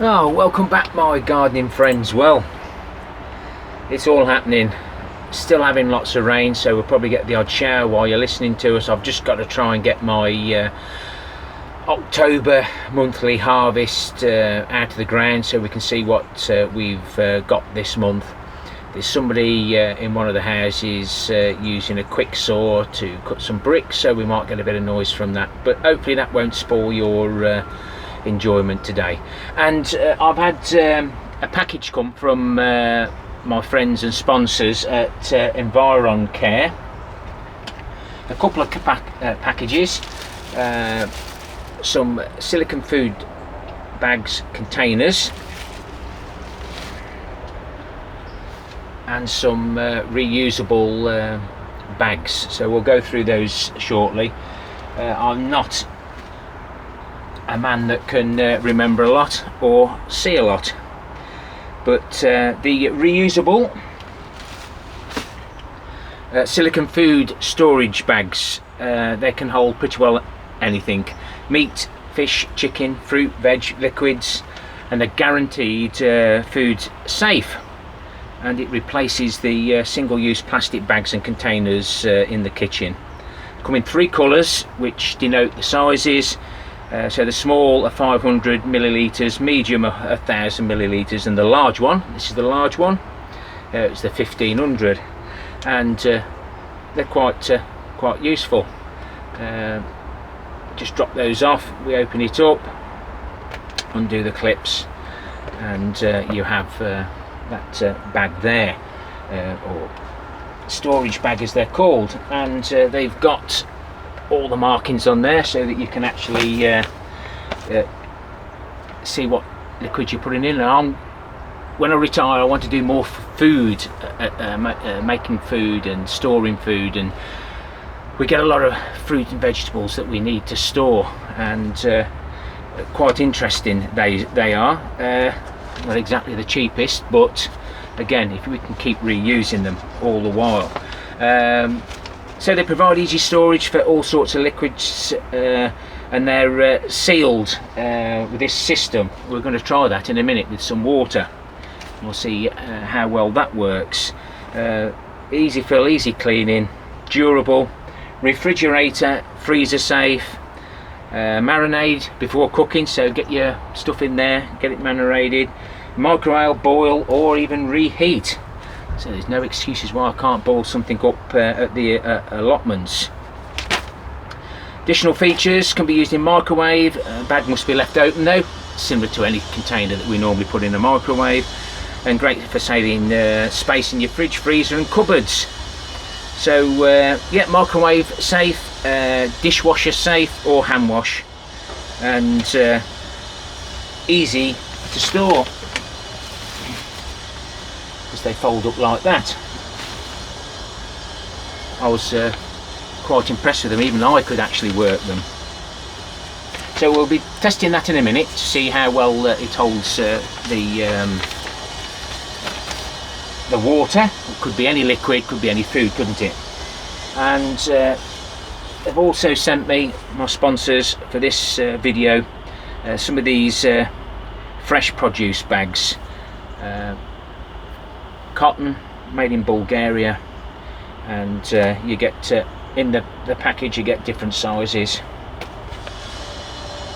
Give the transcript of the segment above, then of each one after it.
Oh, welcome back my gardening friends. Well, it's all happening. Still having lots of rain, so we'll probably get the odd shower while you're listening to us. I've just got to try and get my October monthly harvest out of the ground so we can see what we've got this month. There's somebody in one of the houses using a quick saw to cut some bricks, so we might get a bit of noise from that, but hopefully that won't spoil your enjoyment today. And I've had a package come from my friends and sponsors at Environcare. A couple of packages, some silicone food bags containers, and some reusable bags, so we'll go through those shortly. I'm not a man that can remember a lot or see a lot, but the reusable silicone food storage bags, they can hold pretty well anything: meat, fish, chicken, fruit, veg, liquids, and they're guaranteed food safe. And it replaces the single-use plastic bags and containers in the kitchen. Come in 3 colours which denote the sizes. So the small are 500 millilitres, medium are 1000 millilitres, and the large one, this is the large one, it's the 1500, and they're quite useful. Just drop those off, we open it up, undo the clips, and you have that bag there, or storage bag as they're called, and they've got all the markings on there so that you can actually see what liquid you're putting in. And when I retire, I want to do more food, making food and storing food, and we get a lot of fruit and vegetables that we need to store, and quite interesting they are. Not exactly the cheapest, but again, if we can keep reusing them all the while. So they provide easy storage for all sorts of liquids, and they're sealed with this system. We're going to try that in a minute with some water. We'll see how well that works. Easy fill, easy cleaning, durable, refrigerator, freezer safe, marinade before cooking, so get your stuff in there, get it marinated, microwave, boil, or even reheat. So there's no excuses why I can't boil something up at the allotments. Additional features: can be used in microwave. Bag must be left open though, similar to any container that we normally put in a microwave, and great for saving space in your fridge, freezer and cupboards. So yeah, microwave safe, dishwasher safe or hand wash, and easy to store because they fold up like that. I was quite impressed with them, even I could actually work them. So we'll be testing that in a minute to see how well it holds the water. It could be any liquid, could be any food, couldn't it? And they've also sent me, my sponsors for this video, some of these fresh produce bags, cotton, made in Bulgaria, and you get in the package you get different sizes.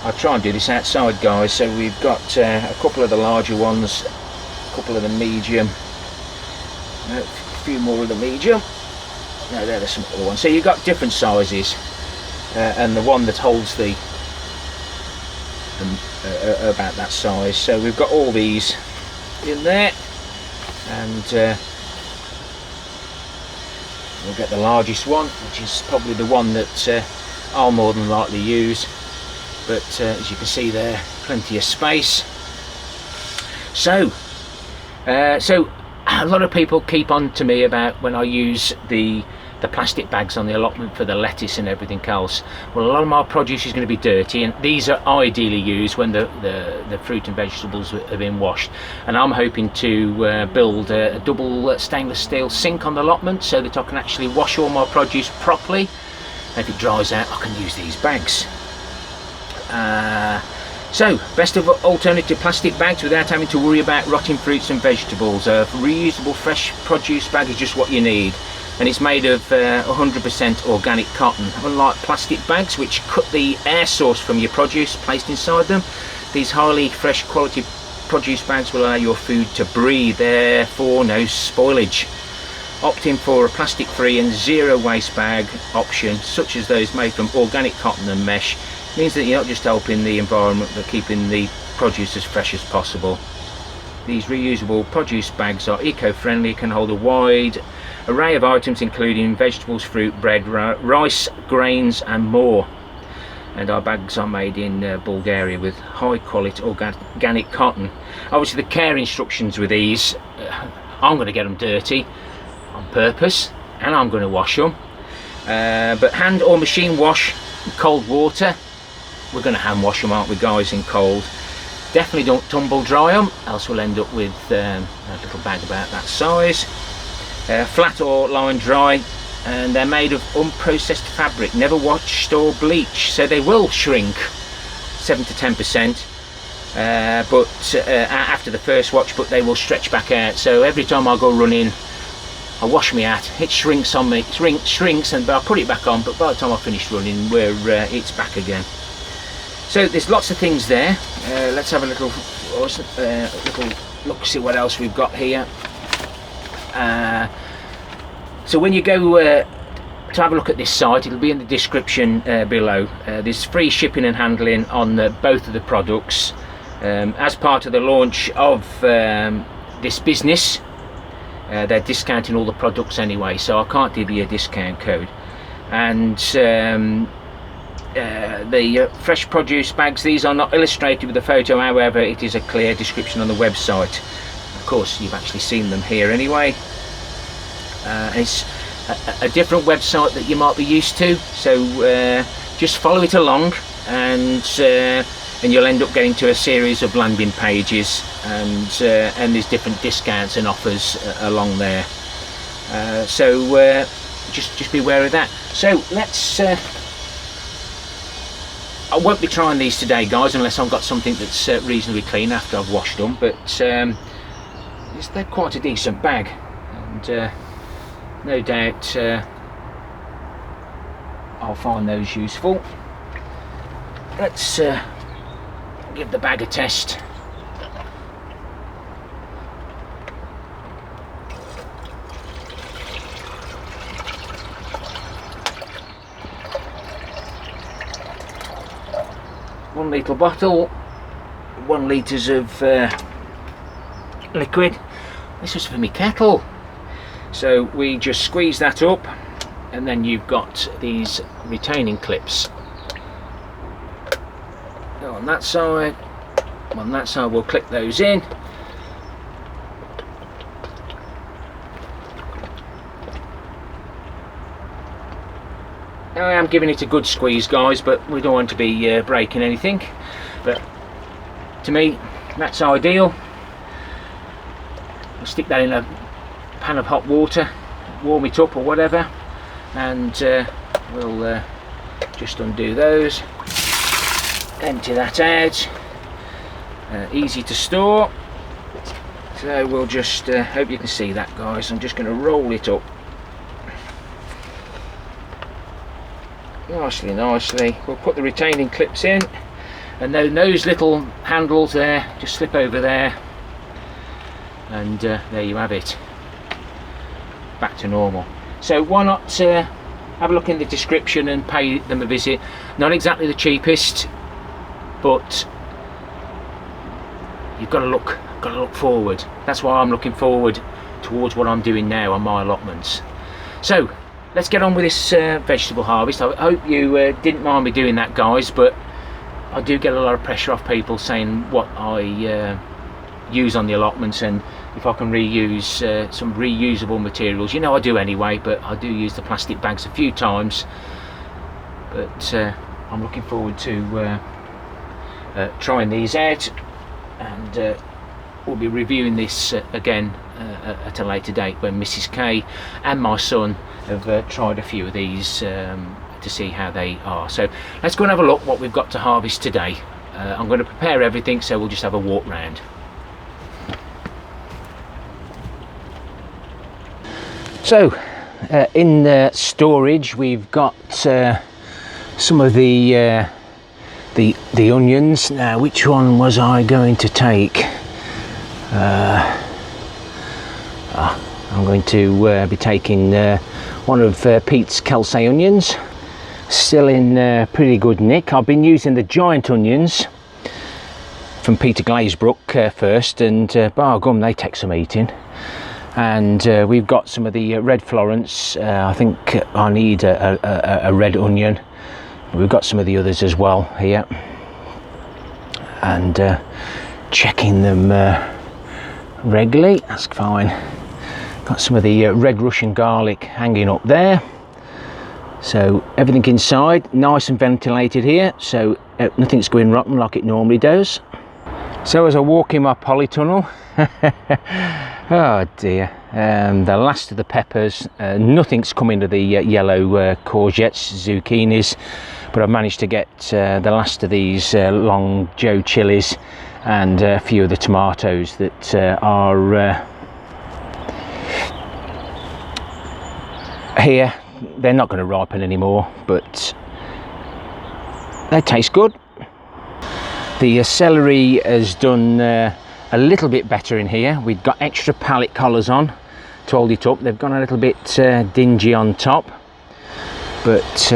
I'll try and do this outside, guys. So we've got a couple of the larger ones, a couple of the medium, a few more of the medium. No, they're the smaller ones. So you've got different sizes, and the one that holds the about that size. So we've got all these in there, and we'll get the largest one, which is probably the one that I'll more than likely use. But as you can see there, plenty of space. So a lot of people keep on to me about when I use the plastic bags on the allotment for the lettuce and everything else. Well, a lot of my produce is going to be dirty, and these are ideally used when the fruit and vegetables have been washed. And I'm hoping to build a double stainless steel sink on the allotment so that I can actually wash all my produce properly. And if it dries out, I can use these bags. So, best of alternative plastic bags without having to worry about rotting fruits and vegetables. A reusable fresh produce bag is just what you need, and it's made of 100% organic cotton. Unlike plastic bags which cut the air source from your produce placed inside them, these highly fresh quality produce bags will allow your food to breathe, therefore no spoilage. Opting for a plastic free and zero waste bag option such as those made from organic cotton and mesh means that you're not just helping the environment but keeping the produce as fresh as possible. These reusable produce bags are eco-friendly, can hold a wide array of items including vegetables, fruit, bread, rice, grains and more. And our bags are made in Bulgaria with high quality organic cotton. Obviously the care instructions with these, I'm going to get them dirty on purpose and I'm going to wash them. But hand or machine wash in cold water. We're going to hand wash them, aren't we guys, in cold. Definitely don't tumble dry them, else we'll end up with a little bag about that size. Flat or line dry, and they're made of unprocessed fabric, never washed or bleached, so they will shrink 7 to 10%, but after the first wash, but they will stretch back out. So every time I go running, I wash my hat, it shrinks on me, shrinks, and I put it back on, but by the time I finish running, it's back again. So there's lots of things there. Let's have a little look, see what else we've got here. So when you go to have a look at this site, it'll be in the description below. There's free shipping and handling on both of the products. As part of the launch of this business, they're discounting all the products anyway, so I can't give you a discount code. And the fresh produce bags, these are not illustrated with a photo, however it is a clear description on the website. Of course you've actually seen them here anyway. It's a different website that you might be used to, so just follow it along, and you'll end up getting to a series of landing pages, and there's different discounts and offers along there. So just be aware of that. So let's I won't be trying these today guys unless I've got something that's reasonably clean after I've washed them, but they're quite a decent bag, and no doubt I'll find those useful. Let's give the bag a test. One litre bottle, 1 litres of liquid. This was for me kettle. So we just squeeze that up, and then you've got these retaining clips. On that side we'll clip those in. Now I am giving it a good squeeze guys, but we don't want to be breaking anything, but to me that's ideal. I'll stick that in a pan of hot water, warm it up or whatever, and we'll just undo those, empty that out. Easy to store, so we'll just hope you can see that guys. I'm just going to roll it up nicely. We'll put the retaining clips in, and then those little handles there just slip over there, and there you have it, back to normal. So why not have a look in the description and pay them a visit. Not exactly the cheapest, but you've got to look forward. That's why I'm looking forward towards what I'm doing now on my allotments. So let's get on with this vegetable harvest. I hope you didn't mind me doing that guys, but I do get a lot of pressure off people saying what I use on the allotments, and if I can reuse some reusable materials. You know I do anyway, but I do use the plastic bags a few times. But I'm looking forward to trying these out, and we'll be reviewing this again at a later date when Mrs. K and my son have tried a few of these to see how they are. So let's go and have a look what we've got to harvest today. I'm going to prepare everything, so we'll just have a walk round. So in the storage we've got some of the onions. Now, which one was I going to take? I'm going to be taking one of Pete's Kelsey onions. Still in pretty good nick. I've been using the giant onions from Peter Glazebrook first, and bar gum, they take some eating. And we've got some of the red Florence. I think I need a red onion. We've got some of the others as well here, and checking them regularly. That's fine. Got some of the red Russian garlic hanging up there. So everything inside nice and ventilated here, so nothing's going rotten like it normally does. So as I walk in my polytunnel, oh dear, the last of the peppers, nothing's coming to the yellow courgettes, zucchinis, but I've managed to get the last of these long Joe chilies and a few of the tomatoes that are here. They're not going to ripen anymore, but they taste good. The celery has done a little bit better in here. We've got extra pallet collars on to hold it up. They've gone a little bit dingy on top, but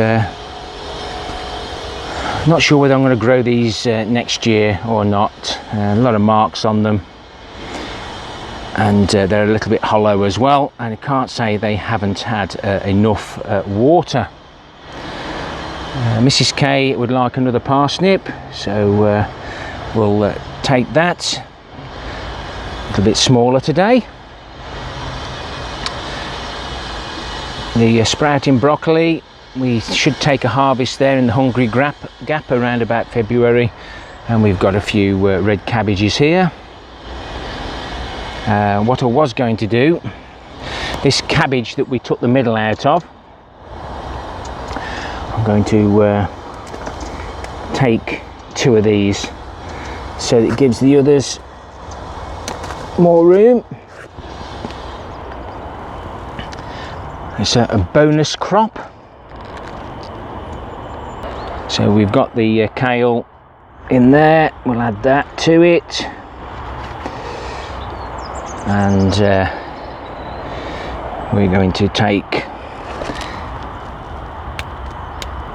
not sure whether I'm going to grow these next year or not. A lot of marks on them, and they're a little bit hollow as well, and I can't say they haven't had enough water. Mrs. K would like another parsnip, so we'll take that. A little bit smaller today. The sprouting broccoli, we should take a harvest there in the Hungry Gap around about February, and we've got a few red cabbages here. What I was going to do, this cabbage that we took the middle out of, I'm going to take 2 of these so that it gives the others more room. It's a bonus crop. So we've got the kale in there, we'll add that to it. And we're going to take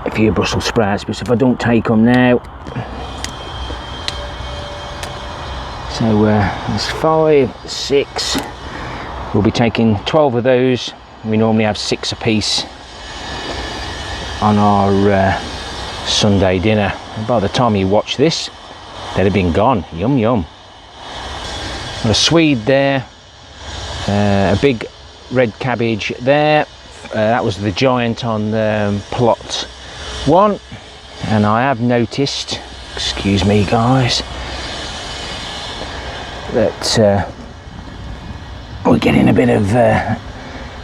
a few Brussels sprouts, because if I don't take them now, so there's 5, 6, we'll be taking 12 of those. We normally have 6 a piece on our Sunday dinner, and by the time you watch this they'd have been gone. Yum yum. A Swede there, a big red cabbage there, that was the giant on plot 1, and I have noticed, excuse me guys, that we're getting a bit of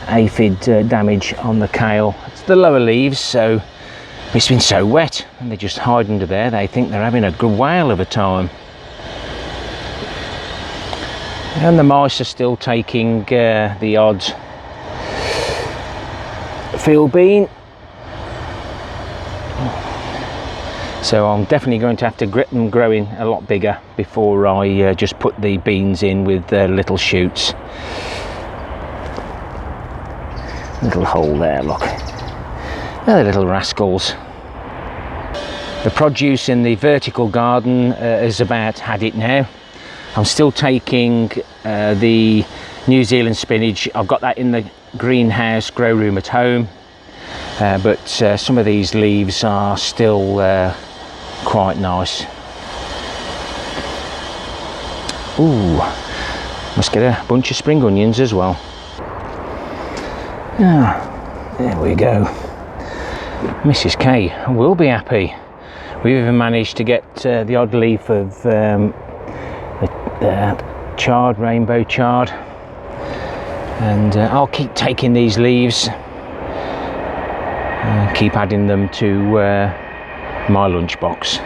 aphid damage on the kale. It's the lower leaves, so it's been so wet and they just hide under there. They think they're having a good whale of a time. And the mice are still taking the odd field bean. So I'm definitely going to have to get them growing a lot bigger before I just put the beans in with little shoots. Little hole there, look. They're little rascals. The produce in the vertical garden is about had it now. I'm still taking the New Zealand spinach. I've got that in the greenhouse grow room at home, but some of these leaves are still quite nice. Ooh, must get a bunch of spring onions as well. Ah, there we go. Mrs. K will be happy. We've even managed to get the odd leaf of chard, rainbow chard, and I'll keep taking these leaves and keep adding them to my lunchbox.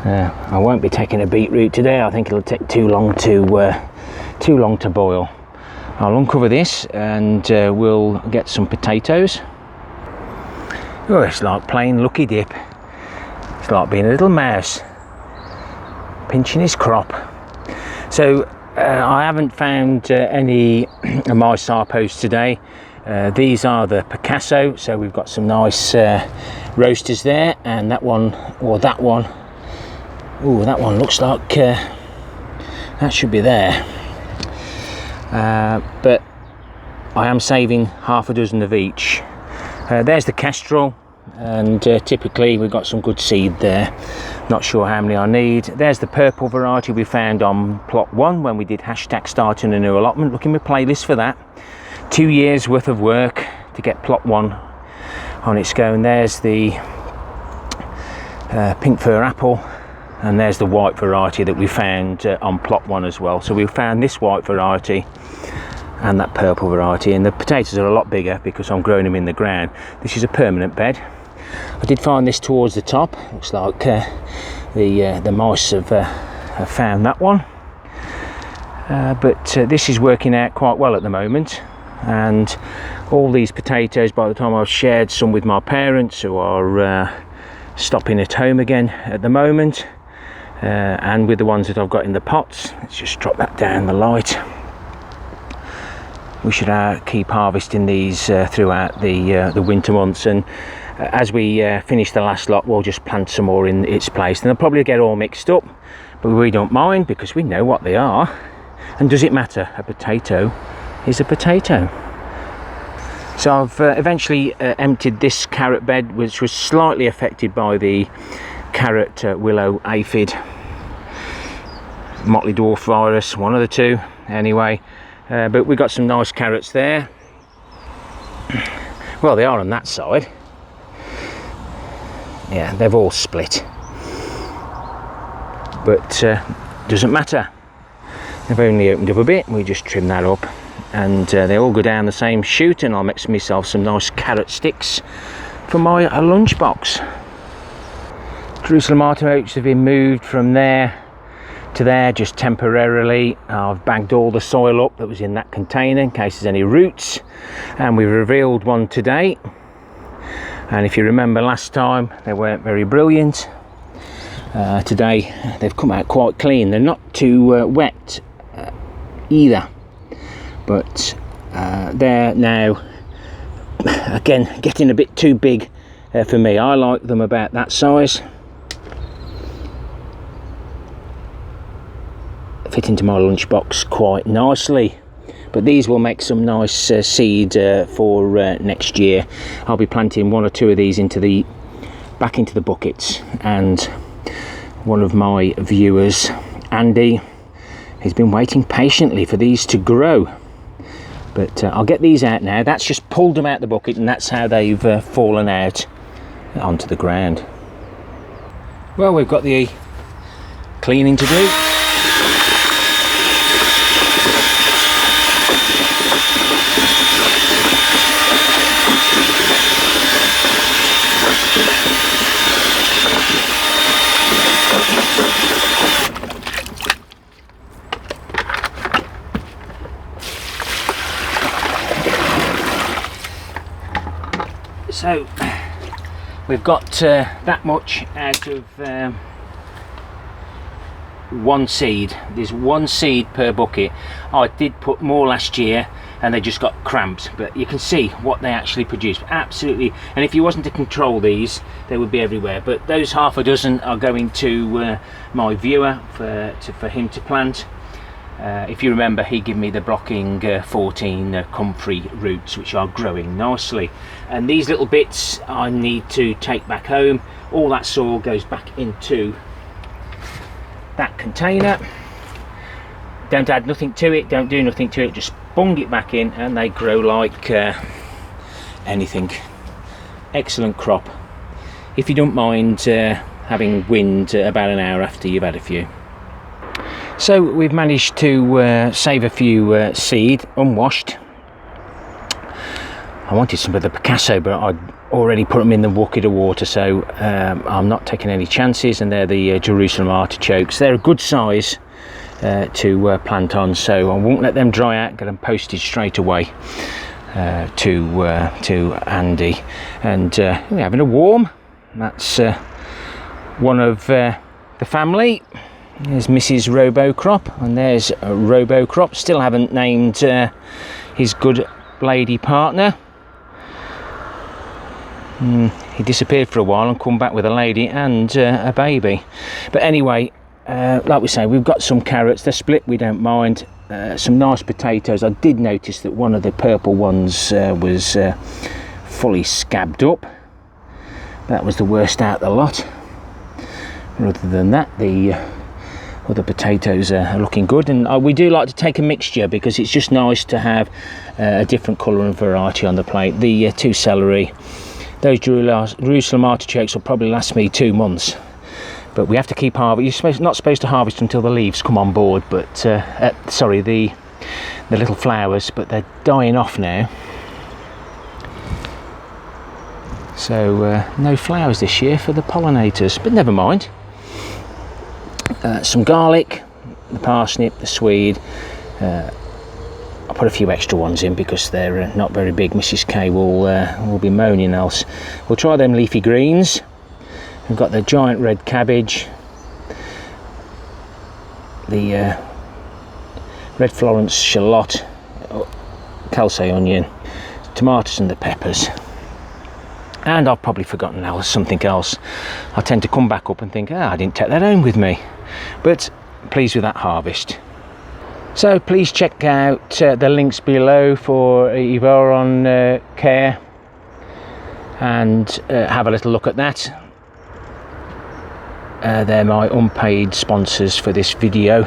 I won't be taking a beetroot today. I think it'll take too long to boil. I'll uncover this and we'll get some potatoes. Oh, it's like playing lucky dip. It's like being a little mouse pinching his crop. So I haven't found any of my sarpos today. These are the Picasso, so we've got some nice roasters there, and that one, or that one, oh, that one looks like that should be there. But I am saving half a dozen of each. There's the Kestrel, and typically we've got some good seed there. Not sure how many I need. There's the purple variety we found on plot 1 when we did hashtag starting a new allotment. Look in my playlist for that. 2 years worth of work to get plot 1 on its go. And there's the pink fir apple, and there's the white variety that we found on plot 1 as well. So we found this white variety and that purple variety, and the potatoes are a lot bigger because I'm growing them in the ground. This is a permanent bed. I did find this towards the top. Looks like the mice have found that one, but this is working out quite well at the moment. And all these potatoes, by the time I've shared some with my parents who are stopping at home again at the moment, and with the ones that I've got in the pots, let's just drop that down the light. We should keep harvesting these throughout the winter months, and as we finish the last lot, we'll just plant some more in its place. And they'll probably get all mixed up, but we don't mind because we know what they are. And does it matter? A potato is a potato. So I've eventually emptied this carrot bed, which was slightly affected by the carrot willow aphid, motley dwarf virus, one of the two anyway. But we got some nice carrots there. Well, they are on that side. Yeah, they've all split, but doesn't matter. They've only opened up a bit. We just trim that up, and they all go down the same chute, and I'll make myself some nice carrot sticks for my lunchbox. Jerusalem artichokes have been moved from there to there just temporarily. I've bagged all the soil up that was in that container in case there's any roots, and we've revealed one today. And if you remember last time, they weren't very brilliant. Today they've come out quite clean. They're not too wet either, but they're now again getting a bit too big for me. I like them about that size. Fit into my lunchbox quite nicely. But these will make some nice seed for next year. I'll be planting 1 or 2 of these back into the buckets. And one of my viewers, Andy, has been waiting patiently for these to grow. But I'll get these out now. That's just pulled them out the bucket, and that's how they've fallen out onto the ground. Well, we've got the cleaning to do. So we've got that much out of one seed. There's 1 seed per bucket. I did put more last year and they just got cramps, but you can see what they actually produce. Absolutely. And if you wasn't to control these, they would be everywhere. But those half a dozen are going to my viewer for him to plant. If you remember, he gave me the blocking 14 Comfrey roots, which are growing nicely. And these little bits I need to take back home. All that soil goes back into that container. Don't add nothing to it, don't do nothing to it, just bung it back in, and they grow like anything. Excellent crop, if you don't mind having wind about an hour after you've had a few. So we've managed to save a few seed unwashed. I wanted some of the Picasso, but already put them in the bucket of water, so I'm not taking any chances. And they're the Jerusalem artichokes. They're a good size to plant on, so I won't let them dry out, get them posted straight away to Andy. And we're having a warm. That's one of the family. There's Mrs. Robocrop, and there's Robocrop. Still haven't named his good lady partner. He disappeared for a while and come back with a lady and a baby. But anyway, like we say, we've got some carrots. They're split, we don't mind. Some nice potatoes. I did notice that one of the purple ones was fully scabbed up. That was the worst out of the lot. Other than that, the other potatoes are looking good. And we do like to take a mixture, because it's just nice to have a different colour and variety on the plate. The 2 celery, those Jerusalem artichokes will probably last me 2 months. But we have to keep harvesting. You're not supposed to harvest until the leaves come on board, but sorry, the little flowers, but they're dying off now. So no flowers this year for the pollinators, but never mind. Some garlic, the parsnip, the swede. I'll put a few extra ones in because they're not very big. Mrs. K will be moaning else. We'll try them leafy greens. We've got the giant red cabbage, the red Florence shallot, calce onion, tomatoes and the peppers. And I've probably forgotten something else. I tend to come back up and think, I didn't take that home with me. But pleased with that harvest. So please check out the links below for Environcare and have a little look at that. They're my unpaid sponsors for this video,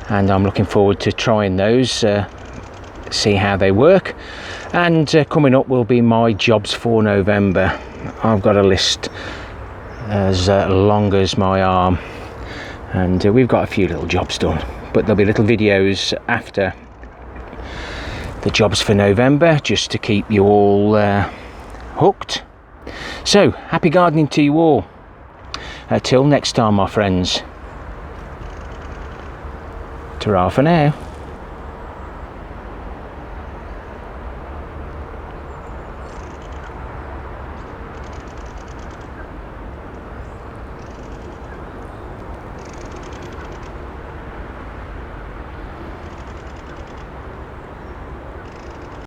and I'm looking forward to trying those, see how they work. And coming up will be my jobs for November. I've got a list as long as my arm, and we've got a few little jobs done, but there'll be little videos after the jobs for November just to keep you all hooked. So happy gardening to you all. Till next time, my friends. Ta-ra for now.